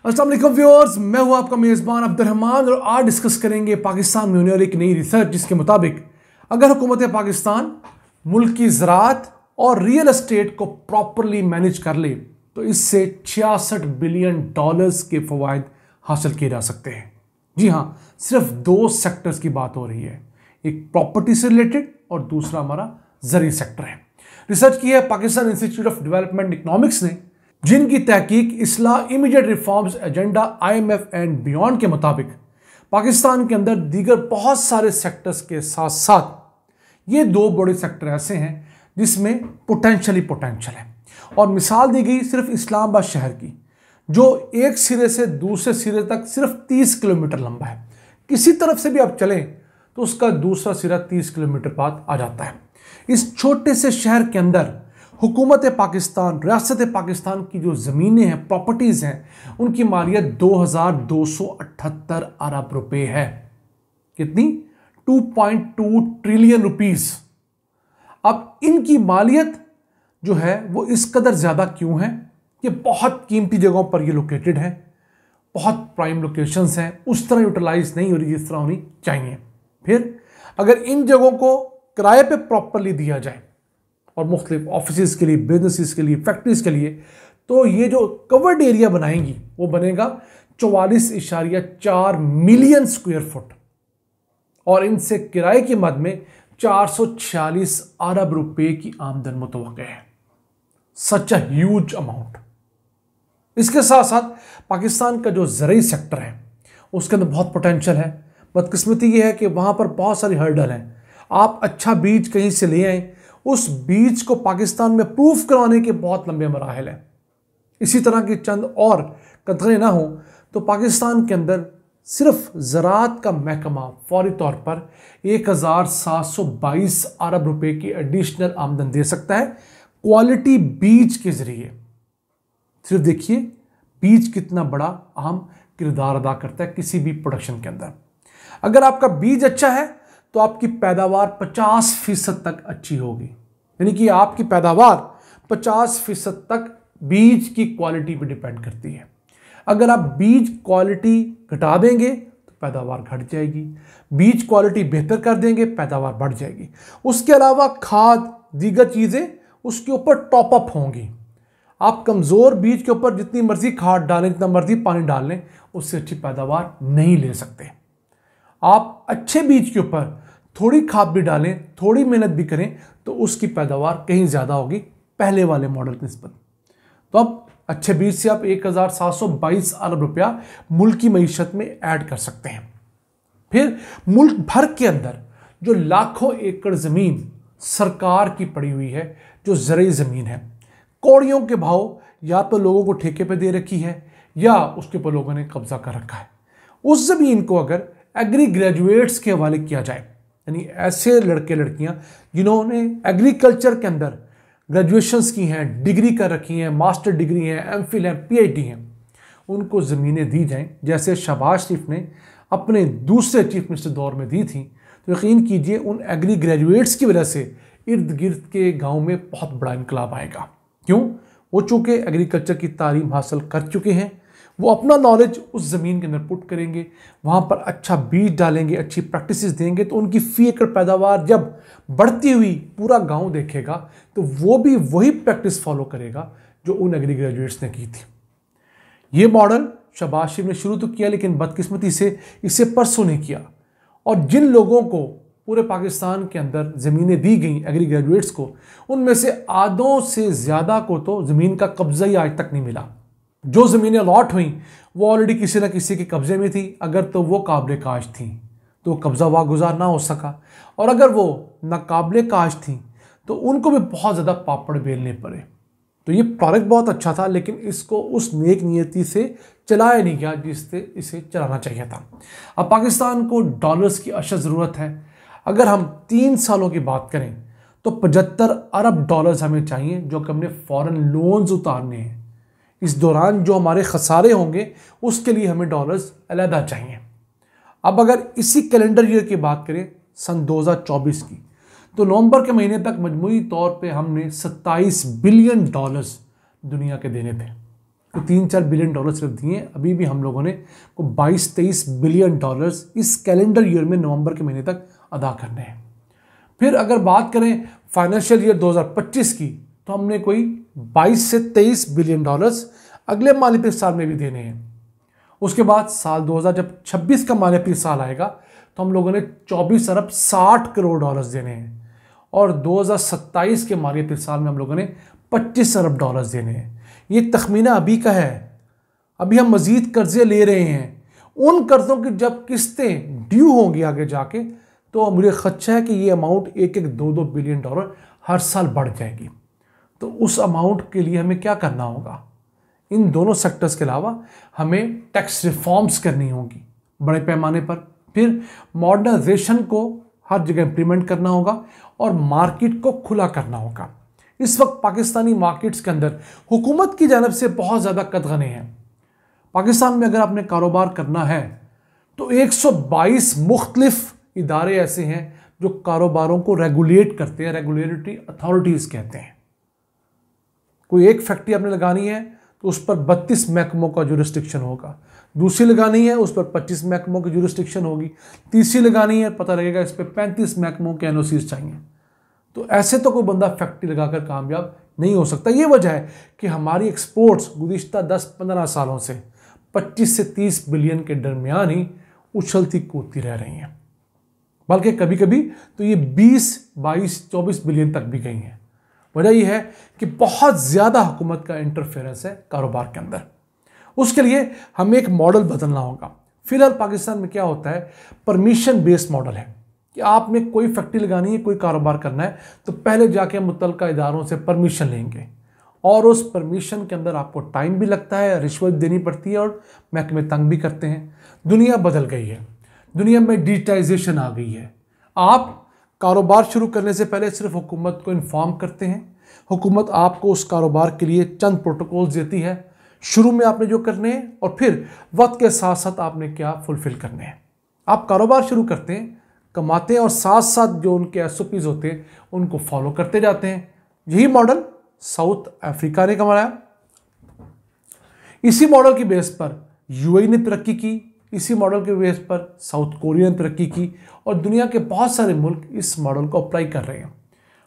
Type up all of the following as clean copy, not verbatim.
अस्सलाम वालेकुम व्यूअर्स, मैं हूं आपका मेज़बान अब्दुर्रहमान और आज डिस्कस करेंगे पाकिस्तान में होने वाली एक नई रिसर्च जिसके मुताबिक अगर हुकूमत पाकिस्तान मुल्क की ज़राअत और रियल एस्टेट को प्रॉपरली मैनेज कर ले तो इससे 66 बिलियन डॉलर्स के फ़वाइद हासिल किए जा सकते हैं। जी हाँ, सिर्फ दो सेक्टर्स की बात हो रही है, एक प्रॉपर्टी से रिलेटेड और दूसरा हमारा ज़री सेक्टर है। रिसर्च की है Pakistan institute of development economics ने, जिनकी तहकीक इस्लाह immediate reforms agenda IMF and beyond के मुताबिक पाकिस्तान के अंदर दीगर बहुत सारे सेक्टर्स के साथ साथ ये दो बड़े सेक्टर ऐसे हैं जिसमें पोटेंशियल है। और मिसाल दी गई सिर्फ इस्लामाबाद शहर की, जो एक सिरे से दूसरे सिरे तक सिर्फ 30 किलोमीटर लंबा है। किसी तरफ से भी आप चलें तो उसका दूसरा सिरा 30 किलोमीटर बाद आ जाता है। इस छोटे से शहर के अंदर हुकूमत पाकिस्तान, रियासत पाकिस्तान की जो ज़मीनें हैं, प्रॉपर्टीज़ हैं, उनकी मालियत 2278 अरब रुपए है। कितनी? 2.2 ट्रिलियन रुपीस। अब इनकी मालियत जो है वो इस कदर ज़्यादा क्यों है? ये बहुत कीमती जगहों पर ये लोकेटेड है, बहुत प्राइम लोकेशंस हैं, उस तरह यूटिलाइज नहीं हो रही जिस तरह होनी चाहिए। फिर अगर इन जगहों को किराए पे प्रॉपरली दिया जाए और मुख्तलिफ ऑफिस के लिए, बिजनेस के लिए, फैक्ट्रीज के लिए, तो ये जो कवर्ड एरिया बनाएंगी वो बनेगा 44.4 मिलियन स्क्वायर फुट और इनसे किराए की मद में 446 अरब रुपए की आमदन मुतवक्किल है। सच अ ह्यूज अमाउंट। इसके साथ साथ पाकिस्तान का जो ज़राई सेक्टर है उसके अंदर बहुत पोटेंशियल है। बदकिस्मती ये है कि वहाँ पर बहुत सारी हर्डल हैं। आप अच्छा बीज कहीं से ले आए, उस बीज को पाकिस्तान में प्रूफ करवाने के बहुत लंबे मराहल हैं। इसी तरह के चंद और कदरे ना हो तो पाकिस्तान के अंदर सिर्फ ज़राअत का महकमा फौरी तौर पर 1722 अरब रुपए की एडिशनल आमदन दे सकता है क्वालिटी बीज के ज़रिए। सिर्फ देखिए बीज कितना बड़ा अहम किरदार अदा करता है किसी भी प्रोडक्शन के अंदर। अगर आपका बीज अच्छा है तो आपकी पैदावार 50% तक अच्छी होगी, यानी कि आपकी पैदावार 50% तक बीज की क्वालिटी पर डिपेंड करती है। अगर आप बीज क्वालिटी घटा देंगे तो पैदावार घट जाएगी, बीज क्वालिटी बेहतर कर देंगे पैदावार बढ़ जाएगी। उसके अलावा खाद, दीगर चीज़ें उसके ऊपर टॉप अप होंगी। आप कमज़ोर बीज के ऊपर जितनी मर्जी खाद डालें, जितना मर्जी पानी डाल लें, उससे अच्छी पैदावार नहीं ले सकते। आप अच्छे बीज के ऊपर थोड़ी खाद भी डालें, थोड़ी मेहनत भी करें तो उसकी पैदावार कहीं ज़्यादा होगी पहले वाले मॉडल की निस्बत। तो अब अच्छे बीज से आप 1722 अरब रुपया मुल्क की मईशत में ऐड कर सकते हैं। फिर मुल्क भर के अंदर जो लाखों एकड़ ज़मीन सरकार की पड़ी हुई है, जो ज़राई ज़मीन है, कौड़ियों के भाव या तो लोगों को ठेके पे दे रखी है या उसके ऊपर लोगों ने कब्जा कर रखा है। उस ज़मीन को अगर एग्री ग्रेजुएट्स के हवाले किया जाए, यानी ऐसे लड़के लड़कियां जिन्होंने एग्रीकल्चर के अंदर ग्रेजुएशंस की हैं, डिग्री कर रखी हैं, मास्टर डिग्री हैं, MPhil हैं, PhD हैं, उनको ज़मीनें दी जाएं जैसे शहबाज शरीफ ने अपने दूसरे चीफ मिनिस्टर दौर में दी थी। तो यकीन कीजिए उन एग्री ग्रेजुएट्स की वजह से इर्द गिर्द के गाँव में बहुत बड़ा इनकलाब आएगा। क्यों? वो चूँकि एग्रीकल्चर की तालीम हासिल कर चुके हैं, वो अपना नॉलेज उस ज़मीन के अंदर पुट करेंगे, वहाँ पर अच्छा बीज डालेंगे, अच्छी प्रैक्टिसेस देंगे, तो उनकी फी एकड़ पैदावार जब बढ़ती हुई पूरा गांव देखेगा तो वो भी वही प्रैक्टिस फॉलो करेगा जो उन एग्री ग्रेजुएट्स ने की थी। ये मॉडल शहबाज शरीफ ने शुरू तो किया, लेकिन बदकिस्मती से इसे परसों ने किया। और जिन लोगों को पूरे पाकिस्तान के अंदर ज़मीनें दी गई एग्री ग्रेजुएट्स को, उनमें से आधों से ज़्यादा को तो ज़मीन का कब्जा ही आज तक नहीं मिला। जो ज़मीनें अलॉट हुई वो ऑलरेडी किसी न किसी के कब्ज़े में थी, अगर तो वो काबिल काश थी तो कब्ज़ा वागुजार ना हो सका, और अगर वो नाकाबिल काश थी तो उनको भी बहुत ज़्यादा पापड़ बेलने पड़े। तो ये प्रोडक्ट बहुत अच्छा था, लेकिन इसको उस नेक नियति से चलाया नहीं गया जिससे इसे चलाना चाहिए था। अब पाकिस्तान को डॉलर्स की अशद ज़रूरत है। अगर हम 3 सालों की बात करें तो 75 अरब डॉलर्स हमें चाहिए जो कि हमने फ़ॉरेन लोन्स उतारने हैं। इस दौरान जो हमारे खसारे होंगे उसके लिए हमें डॉलर्स अलहदा चाहिए। अब अगर इसी कैलेंडर ईयर की बात करें सन 2024 की, तो नवंबर के महीने तक मजमूई तौर पे हमने 27 बिलियन डॉलर्स दुनिया के देने थे। तो 3-4 बिलियन डॉलर सिर्फ दिए। अभी भी हम लोगों ने को 22-23 बिलियन डॉलर्स इस कैलेंडर ईयर में नवंबर के महीने तक अदा करने हैं। फिर अगर बात करें फाइनेंशियल ईयर 2025 की, तो हमने कोई 22 से 23 बिलियन डॉलर्स अगले मालियाती साल में भी देने हैं। उसके बाद साल 2026 का मालियाती साल आएगा तो हम लोगों ने 24 अरब 60 करोड़ डॉलर्स देने हैं, और 2027 के मालियाती साल में हम लोगों ने 25 अरब डॉलर्स देने हैं। ये तखमीना अभी का है, अभी हम मजीद कर्जे ले रहे हैं। उन कर्जों की जब किस्तें ड्यू होंगी आगे जाके, तो मुझे खदशा है कि ये अमाउंट 1-2 बिलियन डॉलर हर साल बढ़ जाएगी। तो उस अमाउंट के लिए हमें क्या करना होगा? इन दोनों सेक्टर्स के अलावा हमें टैक्स रिफॉर्म्स करनी होगी बड़े पैमाने पर। फिर मॉडर्नाइजेशन को हर जगह इंप्लीमेंट करना होगा और मार्केट को खुला करना होगा। इस वक्त पाकिस्तानी मार्केट्स के अंदर हुकूमत की जानब से बहुत ज़्यादा कदगने हैं। पाकिस्तान में अगर आपने कारोबार करना है तो 122 मुख्तलिफ इदारे ऐसे हैं जो कारोबारों को रेगुलेट करते हैं, रेगुलेटरी अथॉरिटीज़ कहते हैं। कोई एक फैक्ट्री आपने लगानी है तो उस पर 32 महकमों का जुरिस्डिक्शन होगा, दूसरी लगानी है उस पर 25 महकमों की जुरिस्डिक्शन होगी, तीसरी लगानी है पता लगेगा इस पर 35 महकमों के एनओसीज चाहिए। तो ऐसे तो कोई बंदा फैक्ट्री लगाकर कामयाब नहीं हो सकता। ये वजह है कि हमारी एक्सपोर्ट्स गुज़िश्ता 10-15 सालों से 25 से 30 बिलियन के दरमियान ही उछलती कूदती रह रही हैं, बल्कि कभी कभी तो ये 20-22-24 बिलियन तक भी गई हैं। वजह यह है कि बहुत ज़्यादा हुकूमत का इंटरफेरेंस है कारोबार के अंदर। उसके लिए हमें एक मॉडल बदलना होगा। फिलहाल पाकिस्तान में क्या होता है, परमिशन बेस्ड मॉडल है कि आपने कोई फैक्ट्री लगानी है, कोई कारोबार करना है तो पहले जाके मुतल्लिका इदारों से परमिशन लेंगे, और उस परमिशन के अंदर आपको टाइम भी लगता है, रिश्वत देनी पड़ती है और महकमे तंग भी करते हैं। दुनिया बदल गई है, दुनिया में डिजिटाइजेशन आ गई है। आप कारोबार शुरू करने से पहले सिर्फ हुकूमत को इन्फॉर्म करते हैं, हुकूमत आपको उस कारोबार के लिए चंद प्रोटोकॉल्स देती है, शुरू में आपने जो करने हैं और फिर वक्त के साथ साथ आपने क्या फुलफिल करने हैं। आप कारोबार शुरू करते हैं, कमाते हैं और साथ साथ जो उनके एसओपीज होते हैं उनको फॉलो करते जाते हैं। यही मॉडल साउथ अफ्रीका ने कमाया। इसी मॉडल की बेस पर यूएई ने तरक्की की, इसी मॉडल के बेस पर साउथ कोरिया ने तरक्की की, और दुनिया के बहुत सारे मुल्क इस मॉडल को अप्लाई कर रहे हैं।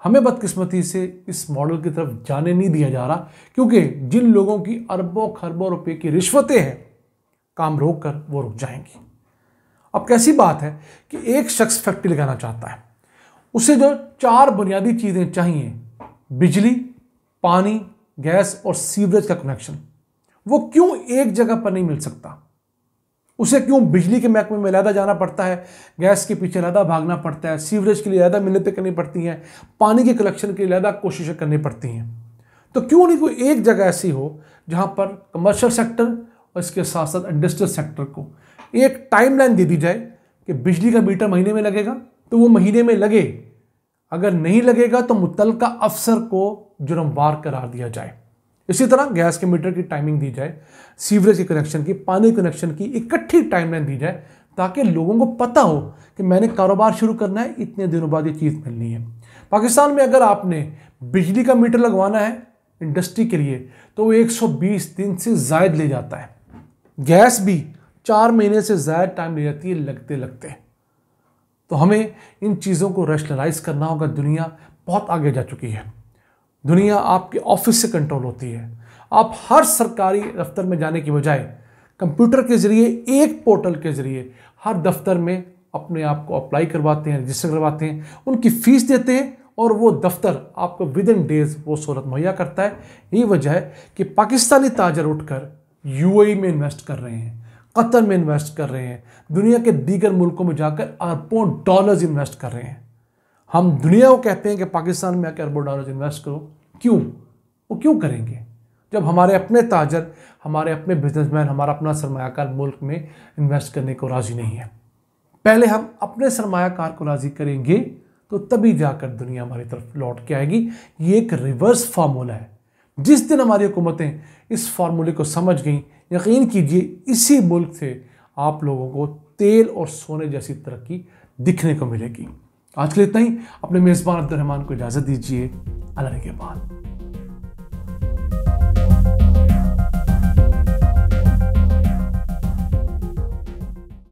हमें बदकिस्मती से इस मॉडल की तरफ जाने नहीं दिया जा रहा, क्योंकि जिन लोगों की अरबों खरबों रुपए की रिश्वतें हैं, काम रोक कर वो रुक जाएंगी। अब कैसी बात है कि एक शख्स फैक्ट्री लगाना चाहता है, उसे जो 4 बुनियादी चीज़ें चाहिए, बिजली, पानी, गैस और सीवरेज का कनेक्शन, वो क्यों एक जगह पर नहीं मिल सकता? उसे क्यों बिजली के महकमे में अलहदा जाना पड़ता है, गैस के पीछे अलहदा भागना पड़ता है, सीवरेज के लिए अलहदा मिन्नतें करनी पड़ती हैं, पानी के कलेक्शन के लिए अलहदा कोशिशें करनी पड़ती हैं? तो क्यों नहीं कोई एक जगह ऐसी हो जहां पर कमर्शियल सेक्टर और इसके साथ साथ इंडस्ट्रियल सेक्टर को एक टाइमलाइन दे दी जाए कि बिजली का मीटर महीने में लगेगा तो वो महीने में लगे, अगर नहीं लगेगा तो मुतल्लिका अफसर को जुर्मवार करार दिया जाए। इसी तरह गैस के मीटर की टाइमिंग दी जाए, सीवरेज के कनेक्शन की, पानी कनेक्शन की इकट्ठी टाइमलाइन दी जाए, ताकि लोगों को पता हो कि मैंने कारोबार शुरू करना है, इतने दिनों बाद ये चीज़ मिलनी है। पाकिस्तान में अगर आपने बिजली का मीटर लगवाना है इंडस्ट्री के लिए तो वो 120 दिन से ज़ायद ले जाता है, गैस भी 4 महीने से ज़्यादा टाइम ले जाती है लगते लगते। तो हमें इन चीज़ों को रैशनलाइज करना होगा। दुनिया बहुत आगे जा चुकी है, दुनिया आपके ऑफिस से कंट्रोल होती है। आप हर सरकारी दफ्तर में जाने की बजाय कंप्यूटर के ज़रिए, एक पोर्टल के ज़रिए हर दफ्तर में अपने आप को अप्लाई करवाते हैं, रजिस्टर करवाते हैं, उनकी फ़ीस देते हैं और वो दफ्तर आपको विद इन डेज वो सहूलत मुहैया करता है। यही वजह है कि पाकिस्तानी ताजर उठकर यूएई में इन्वेस्ट कर रहे हैं, कतर में इन्वेस्ट कर रहे हैं, दुनिया के दीगर मुल्कों में जाकर अरबों डॉलर्स इन्वेस्ट कर रहे हैं। हम दुनिया को कहते हैं कि पाकिस्तान में आकर अरबों डॉलर्स इन्वेस्ट करो, क्यों? वो क्यों करेंगे जब हमारे अपने ताजर, हमारे अपने बिजनेसमैन, हमारा अपना सरमायाकार मुल्क में इन्वेस्ट करने को राज़ी नहीं है? पहले हम अपने सरमायाकार को राज़ी करेंगे तो तभी जाकर दुनिया हमारी तरफ लौट के आएगी। ये एक रिवर्स फार्मूला है। जिस दिन हमारी हुकूमतें इस फार्मूले को समझ गई, यकीन कीजिए इसी मुल्क से आप लोगों को तेल और सोने जैसी तरक्की दिखने को मिलेगी। आज के लिए इतना ही। अपने मेज़बान अब्दुल रहमान को इजाज़त दीजिए। अल्लाह के बाद।